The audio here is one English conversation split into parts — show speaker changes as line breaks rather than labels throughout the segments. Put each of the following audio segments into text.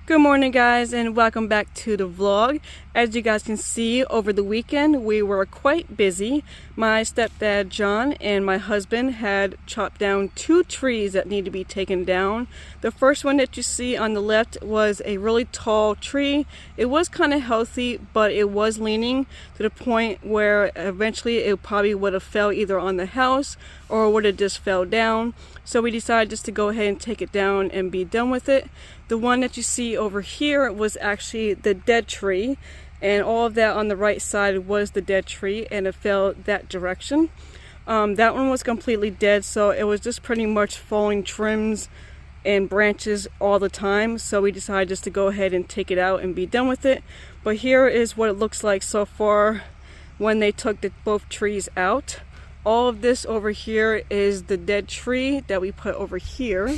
Good morning guys, and welcome back to the vlog. As you guys can see, over the weekend we were quite busy. My stepdad John and my husband had chopped down 2 trees that need to be taken down. The first one that you see on the left was a really tall tree. It was kind of healthy, but it was leaning to the point where eventually it probably would have fell either on the house or would have just fell down. So we decided just to go ahead and take it down and be done with it. The one that you see over here was actually the dead tree, and all of that on the right side was the dead tree, and it fell that direction. That one was completely dead, so it was just pretty much falling trims and branches all the time. So we decided just to go ahead and take it out and be done with it. But here is what it looks like so far when they took both trees out. All of this over here is the dead tree that we put over here.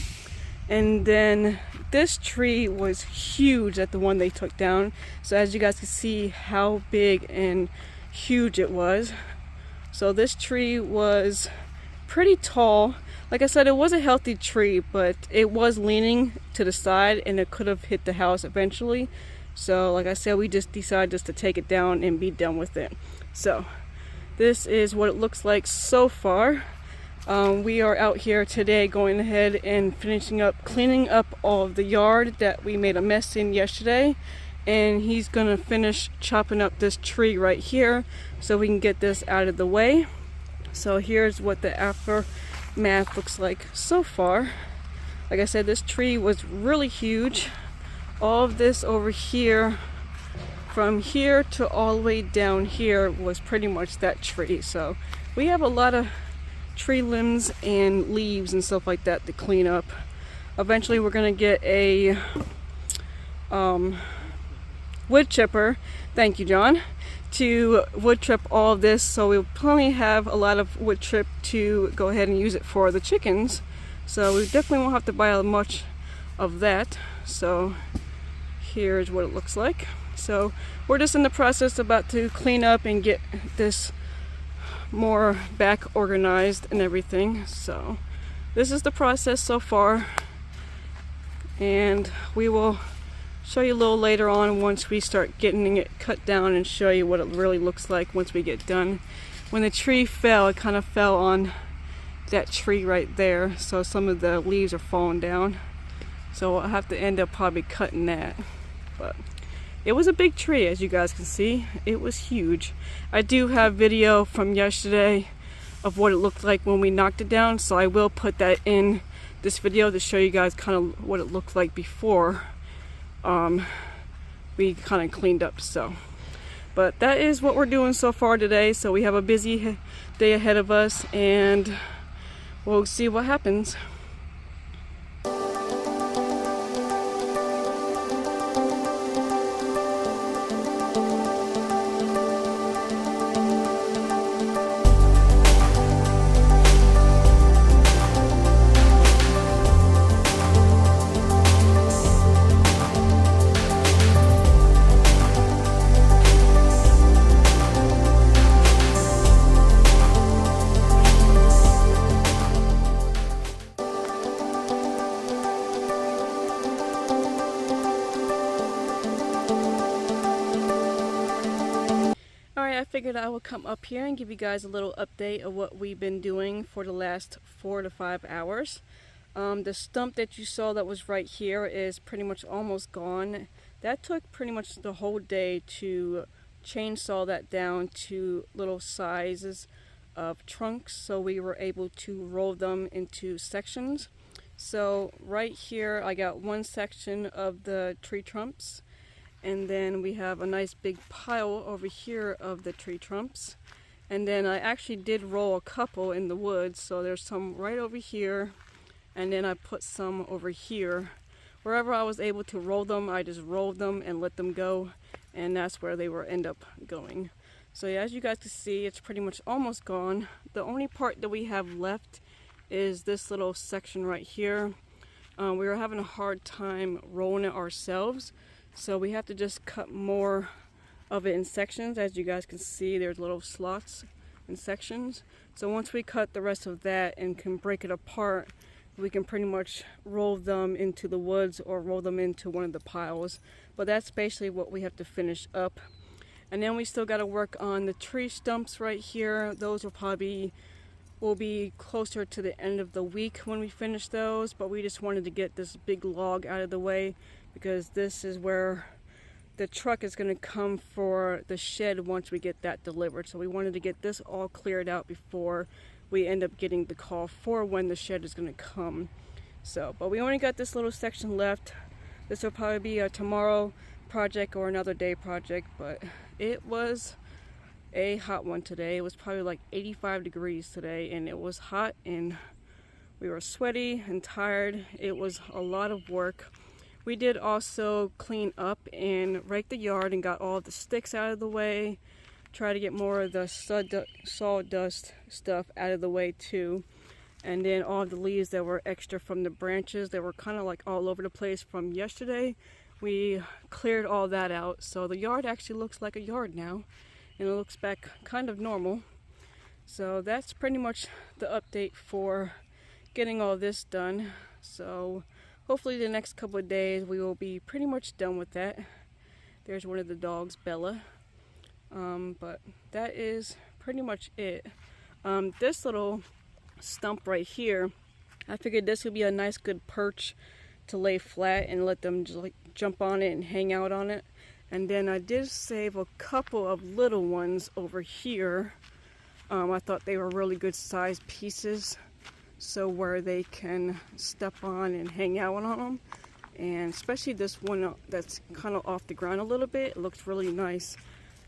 And then this tree was huge at the one they took down. So as you guys can see how big and huge it was. So this tree was pretty tall. Like I said, it was a healthy tree, but it was leaning to the side and it could have hit the house eventually. So like I said, we just decided just to take it down and be done with it. So this is what it looks like so far. We are out here today going ahead and cleaning up all of the yard that we made a mess in yesterday. And he's gonna finish chopping up this tree right here so we can get this out of the way. So here's what the aftermath looks like so far. Like I said, this tree was really huge. All of this over here, from here to all the way down here, was pretty much that tree. So we have a lot of tree limbs and leaves and stuff like that to clean up. Eventually we're gonna get a wood chipper, thank you John, to wood chip all of this, so we'll probably have a lot of wood chip to go ahead and use it for the chickens. So we definitely won't have to buy much of that. So here's what it looks like. So we're just in the process about to clean up and get this more back organized and everything. So this is the process so far, and we will show you a little later on once we start getting it cut down and show you what it really looks like once we get done. When the tree fell, it kind of fell on that tree right there, so some of the leaves are falling down, so I'll have to end up probably cutting that. But it was a big tree, as you guys can see. It was huge. I do have video from yesterday of what it looked like when we knocked it down, so I will put that in this video to show you guys kind of what it looked like before we kind of cleaned up. So, but that is what we're doing so far today. So we have a busy day ahead of us, and we'll see what happens. I figured I would come up here and give you guys a little update of what we've been doing for the last 4 to 5 hours. The stump that you saw that was right here is pretty much almost gone. That took pretty much the whole day to chainsaw that down to little sizes of trunks, so we were able to roll them into sections. So right here I got one section of the tree trunks, and then we have a nice big pile over here of the tree trunks. And then I actually did roll a couple in the woods, so there's some right over here, and then I put some over here. Wherever I was able to roll them, I just rolled them and let them go, and that's where they end up going. So yeah, as you guys can see, it's pretty much almost gone. The only part that we have left is this little section right here. We were having a hard time rolling it ourselves, so we have to just cut more of it in sections. As you guys can see, there's little slots and sections. So once we cut the rest of that and can break it apart, we can pretty much roll them into the woods or roll them into one of the piles. But that's basically what we have to finish up. And then we still got to work on the tree stumps right here. Those will be closer to the end of the week when we finish those, but we just wanted to get this big log out of the way because this is where the truck is going to come for the shed once we get that delivered. So we wanted to get this all cleared out before we end up getting the call for when the shed is going to come. So, but we only got this little section left. This will probably be a tomorrow project or another day project, but it was a hot one today. It was probably like 85 degrees today, and it was hot and we were sweaty and tired. It was a lot of work. We did also clean up and rake the yard and got all the sticks out of the way. Try to get more of the sawdust stuff out of the way too. And then all the leaves that were extra from the branches that were kind of like all over the place from yesterday, we cleared all that out. So the yard actually looks like a yard now, and it looks back kind of normal. So that's pretty much the update for getting all this done. So hopefully the next couple of days we will be pretty much done with that. There's one of the dogs, Bella. But that is pretty much it. This little stump right here, I figured this would be a nice good perch to lay flat and let them just like jump on it and hang out on it. And then I did save a couple of little ones over here. I thought they were really good sized pieces, so where they can step on and hang out on them. And especially this one that's kind of off the ground a little bit, it looks really nice.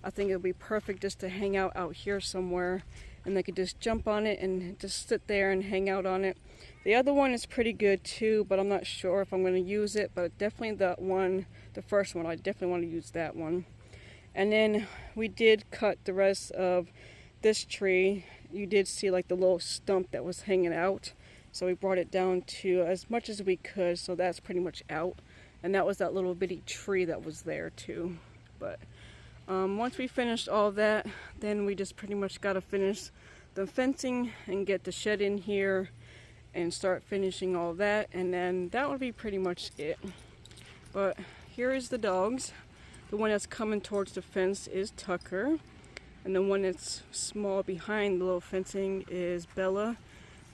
I think it would be perfect just to hang out here somewhere, and they could just jump on it and just sit there and hang out on it. The other one is pretty good too, but I'm not sure if I'm going to use it, but definitely the first one, I definitely want to use that one. And then we did cut the rest of this tree. You did see like the little stump that was hanging out, so we brought it down to as much as we could, so that's pretty much out. And that was that little bitty tree that was there too. But once we finished all that, then we just pretty much got to finish the fencing and get the shed in here and start finishing all that, and then that would be pretty much it. But here is the dogs. The one that's coming towards the fence is Tucker, and the one that's small behind the little fencing is Bella,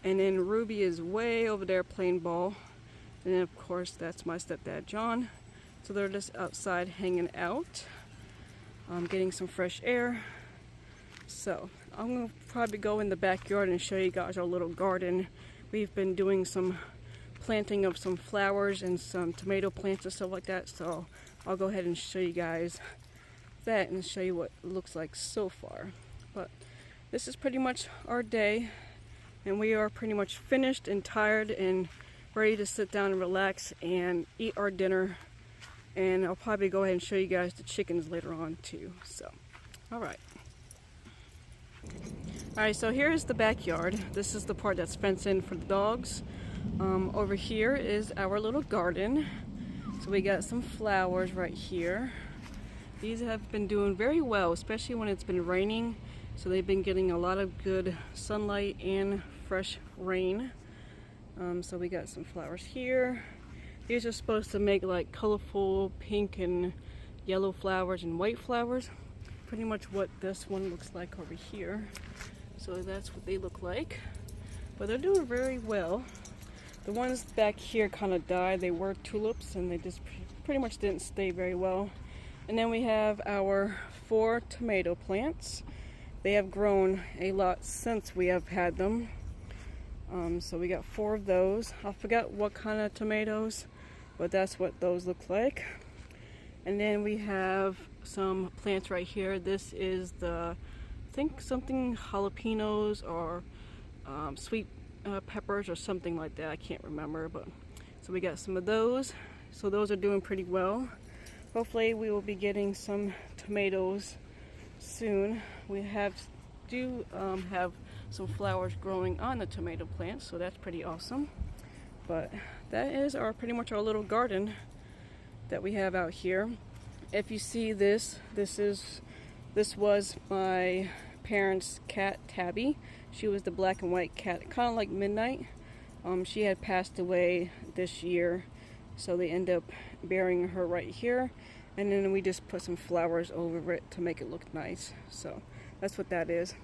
and then Ruby is way over there playing ball, and then of course that's my stepdad John. So they're just outside hanging out, getting some fresh air. So I'm gonna probably go in the backyard and show you guys our little garden. We've been doing some planting of some flowers and some tomato plants and stuff like that, so I'll go ahead and show you guys that and show you what it looks like so far. But this is pretty much our day, and we are pretty much finished and tired and ready to sit down and relax and eat our dinner. And I'll probably go ahead and show you guys the chickens later on too. So, alright, so here's the backyard. This is the part that's fenced in for the dogs. Over here is our little garden. So we got some flowers right here. These have been doing very well, especially when it's been raining. So they've been getting a lot of good sunlight and fresh rain. So we got some flowers here. These are supposed to make like colorful pink and yellow flowers and white flowers. Pretty much what this one looks like over here. So that's what they look like. But they're doing very well. The ones back here kind of died. They were tulips and they just pretty much didn't stay very well. And then we have our 4 tomato plants. They have grown a lot since we have had them. So we got 4 of those. I forgot what kind of tomatoes, but that's what those look like. And then we have some plants right here. This is the, I think something jalapenos or sweet peppers or something like that. I can't remember, but so we got some of those. So those are doing pretty well. Hopefully we will be getting some tomatoes soon. We have some flowers growing on the tomato plants, so that's pretty awesome. But that is pretty much our little garden that we have out here. If you see this was my parents' cat Tabby. She was the black and white cat, kind of like Midnight. She had passed away this year, so they end up burying her right here, and then we just put some flowers over it to make it look nice. So that's what that is.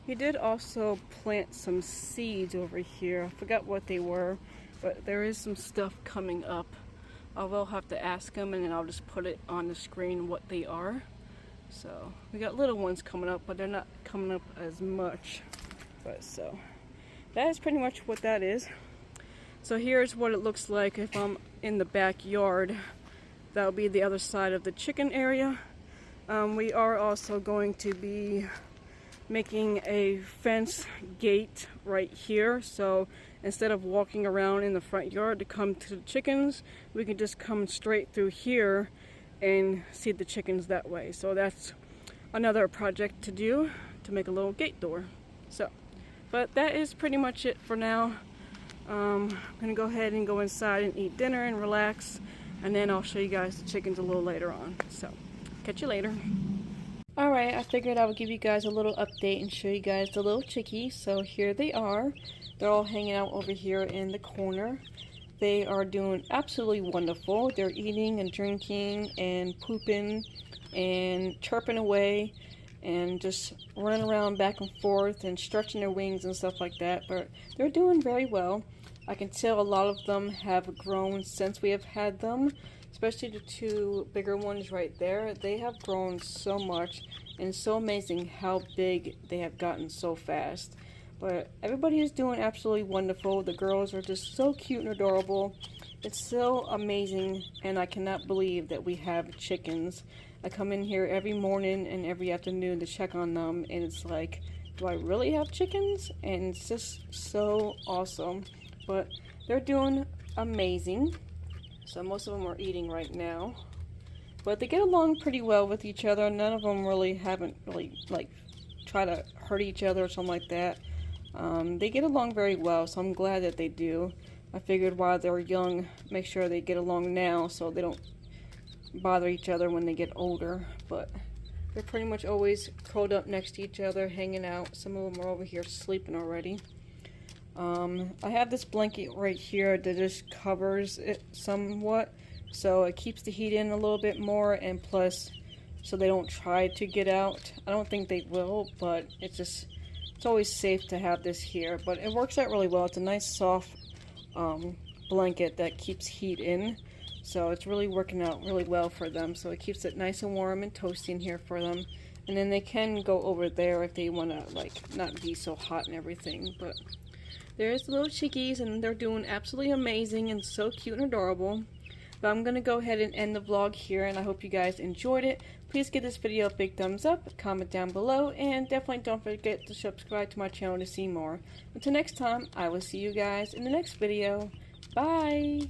He did also plant some seeds over here. I forgot what they were, but there is some stuff coming up. I will have to ask him, and then I'll just put it on the screen what they are. So we got little ones coming up, but they're not coming up as much. But so that is pretty much what that is. So here's what it looks like if I'm in the backyard. That'll be the other side of the chicken area. We are also going to be making a fence gate right here, so instead of walking around in the front yard to come to the chickens, we can just come straight through here and see the chickens that way. So that's another project to do, to make a little gate door. So, but that is pretty much it for now. I'm gonna go ahead and go inside and eat dinner and relax, and then I'll show you guys the chickens a little later on. So catch you later. Alright, I figured I would give you guys a little update and show you guys the little chickies. So here they are. They're all hanging out over here in the corner. They are doing absolutely wonderful. They're eating and drinking and pooping and chirping away and just running around back and forth and stretching their wings and stuff like that. But they're doing very well. I can tell a lot of them have grown since we have had them. Especially the two bigger ones right there. They have grown so much, and it's so amazing how big they have gotten so fast. But everybody is doing absolutely wonderful. The girls are just so cute and adorable. It's so amazing, and I cannot believe that we have chickens. I come in here every morning and every afternoon to check on them, and it's like, do I really have chickens? And it's just so awesome. But they're doing amazing. So most of them are eating right now, but they get along pretty well with each other. None of them really haven't like try to hurt each other or something like that. They get along very well, so I'm glad that they do. I figured while they're young, make sure they get along now so they don't bother each other when they get older. But they're pretty much always curled up next to each other, hanging out. Some of them are over here sleeping already. I have this blanket right here that just covers it somewhat, so it keeps the heat in a little bit more, and plus so they don't try to get out. I don't think they will, but it's always safe to have this here. But it works out really well. It's a nice soft blanket that keeps heat in, so it's really working out really well for them. So it keeps it nice and warm and toasty in here for them, and then they can go over there if they want to like not be so hot and everything. But there's the little chickies, and they're doing absolutely amazing and so cute and adorable. But I'm going to go ahead and end the vlog here, and I hope you guys enjoyed it. Please give this video a big thumbs up, comment down below, and definitely don't forget to subscribe to my channel to see more. Until next time, I will see you guys in the next video. Bye!